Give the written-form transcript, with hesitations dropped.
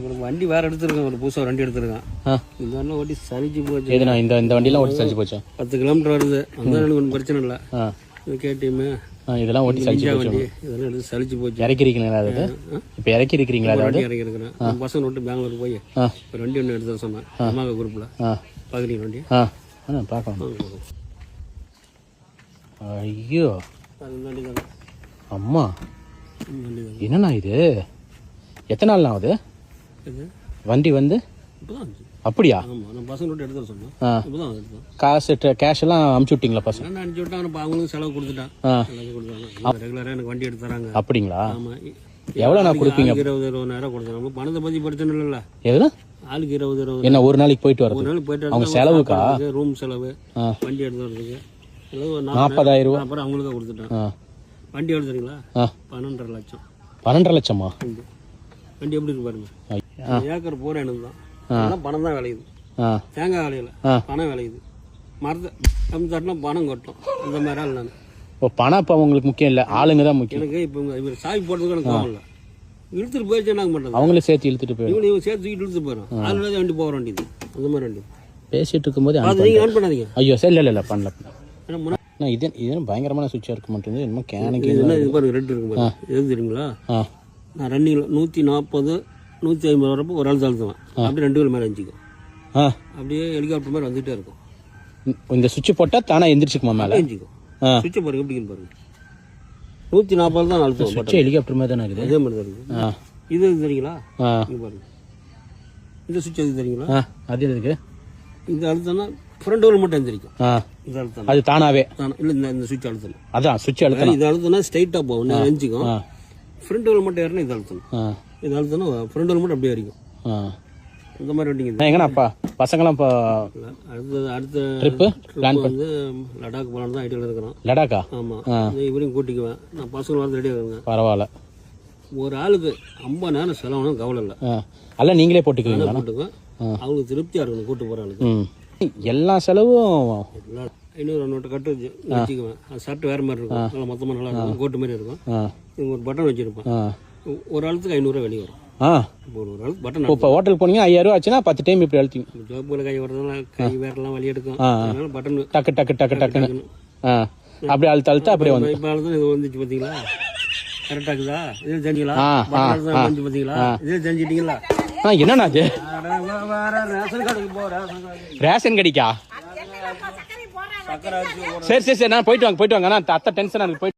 அப்புறம் வண்டி வேறு எடுத்துருக்கேன், ஒரு புதுசாக வண்டி எடுத்துருக்கேன். இந்த வண்டி ஓட்டி சளிச்சு போச்சு. எதுனா இந்த வண்டியெல்லாம் ஓட்டி சளிச்சு போச்சா? 10 கிலோமீட்டர் வருது. அந்த எனக்கு ஒன்றும் பிரச்சனை இல்லை. கேடிஎம் இதெல்லாம் ஓட்டி சளிச்சு போச்சு. வண்டி இதெல்லாம் எடுத்து சளிச்சு போச்சு. இறக்கிருக்கீங்களா? அதாவது இப்போ இறக்கிருக்கிறீங்களா? அதாவது இறக்கிருக்கிறேன். பசங்க விட்டு பெங்களூர் போய் ஒரு வண்டி ஒன்று எடுத்து சொன்னேன். அம்மாங்க குரூப்பில் பார்க்குறீங்க வண்டி? பார்க்கலாம். ஐயோ வண்டி தாங்க அம்மா, என்னண்ணா இது? எத்தனை நாள் ஆகுது வண்டி வந்து? அப்படியா? காசு கேஷ் எல்லாம் அமுச்சு விட்டீங்களா? பசங்க அனுப்பிச்சு விட்டாங்க, அவங்களும் செலவு கொடுத்துட்டான். ரெகுலராக எனக்கு வண்டி எடுத்து தராங்க. அப்படிங்களா? எவ்வளோ நான் கொடுப்பீங்க? 20,000 கொடுத்தாங்க. பணத்தை பற்றி பிரச்சனை இல்லைல்ல. எதுனா ஆளுக்கு 20,000 என்ன ஒரு நாளைக்கு போயிட்டு வர? ஒரு நாளைக்கு போயிட்டு அவங்க செலவுக்கா? ரூம் செலவு, வண்டி எடுத்து வரதுக்கு 40,000 ரூபா. அப்புறம் அவங்களுக்கு கொடுத்துட்டான். வண்டி எடுத்துறீங்களா? 12.5 லட்சம். 12.5 லட்சமா? வண்டி எப்படி இருக்கு பாருங்க. ஏக்கர் போற எனக்கு தான். பணம் தான் விளையுது. தேங்காய் விளையல, பணம் விளையுது. மரத்தை கம்மி தட்டினா பணம் கொட்டும். அந்த மாதிரி ஆள் நான். பணம் இப்போ உங்களுக்கு முக்கியம் இல்லை, ஆளுங்க தான் முக்கியம். எனக்கு இப்போ இவர் சாவி போடுறதுக்கு எனக்கு கோவம் இல்லை. இழுத்துட்டு போயிடுச்சு என்ன பண்ணுறது? அவங்களே சேர்த்து இழுத்துட்டு போயிடும். இவங்க சேர்த்து தூக்கிட்டு இழுத்து போயிடும். அதில் வண்டி போகிற வண்டி அந்த மாதிரி வண்டி. பேசிட்டு இருக்கும்போது நீங்கள் ஆன் பண்ணாதீங்க. ஐயோ சரி, இல்லை பண்ணல. இது பயங்கரமான சுவிட்சாக இருக்க மாட்டேங்குது. என்னமோ கேனுக்கு இது பாருங்க, ரெட் இருக்கு பாருங்க. எது தெரியுங்களா? நான் ரன்னிங்கில் 140 150 வரப்போ ஒரு ஆள் தாழ்த்துவேன். அப்படியே 2 வேல் மேலே அஞ்சிக்கும். அப்படியே ஹெலிகாப்டர் மாதிரி வந்துகிட்டே இருக்கும். இந்த சுவிட்ச் போட்டால் தானே எந்திரிச்சுக்குமா மேலே? அஞ்சிக்கும். சுவிட்சை பாருங்க எப்படி பாருங்க. 140 தான் அழுத்துவோம். சுவிட்ச் ஹெலிகாப்டர் மாதிரி தானே இருக்குது. அதே மாதிரி தான் இருக்குது. இது தெரியுங்களா? இங்கே பாருங்க, இந்த சுவிட்ச் எது தெரியுங்களா? அது எதுக்கு? இந்த அழுத்தம்னா ஃப்ரண்ட் டோர் மட்டும் எந்திரிக்கும். இது அழுத்தம் அது தானாவே இல்லை. இந்த சுவிட்ச் அழுத்தணும். அதான் சுவிட்ச் அழுத்தணும். இது அழுத்தம்னா ஸ்ட்ரைட்டாக போகும், எஞ்சிக்கும். ஃப்ரண்ட் டோர் மட்டும் ஏறினா இது அழுத்தணும். இது அழுத்தம்னா ஃப்ரண்ட் டோர் மட்டும் அப்படியே அடிக்கும். இந்த மாதிரி வண்டிங்க. எங்கண்ணாப்பா பசங்களாம் இப்போ அடுத்த ட்ரிப்பு பிளான் வந்து லடாக் போகலான்னு தான் ஐடியாவில் இருக்கிறோம். லடாக்கா? ஆமாம். இவரையும் கூட்டிக்குவேன். நான் பசங்க வரது ரெடியாக இருக்குங்க. பரவாயில்ல. ஒரு ஆளுக்கு 50 நேரம் செலவுனா கவலை இல்லை. அல்ல நீங்களே போட்டுக்குவீங்களா? போட்டுக்குவேன். அவங்களுக்கு திருப்தியாக இருக்கணும் கூட்டு போகிற ஆளுக்கு. எல்லா செலவும் 500 நோட்டு கட்டு வச்சுக்குவேன். அது ஷர்ட் வேறு மாதிரி இருக்கும், நல்லா மொத்தமாக நல்லா இருக்கும், கோட்டு மாதிரி இருக்கும். இவங்க ஒரு பட்டன் வச்சுருப்பேன். ஒரு ஆளுக்கு 500 வெளியே வரும். ஒரு ஆளுக்கு பட்டன். இப்போ ஹோட்டலுக்கு போனீங்க 5000 ஆச்சுன்னா 10 டைம் இப்படி அழுத்திங்க. ஜோப்பில் கை வரதுனால கை வேறெல்லாம் வலி எடுக்கும். அதனால பட்டன் டக்கு டக்கு டக்கு டக்குன்னு அப்படியே அழுத்த அப்படியே வந்து. இப்போ அழுத்தம் இது வந்துச்சு பார்த்தீங்களா? கரெக்டாக இருக்குதா? இது தெரிஞ்சிங்களா? வந்து பார்த்தீங்களா? இது தெரிஞ்சிட்டீங்களா? என்னண்ணா அது? ரேஷன் கடைக்கு போகிறேன். ரேஷன் கடைக்கா? சரி நான் போயிட்டு வாங்க. நான் அத்தை டென்ஷன் போயிட்டு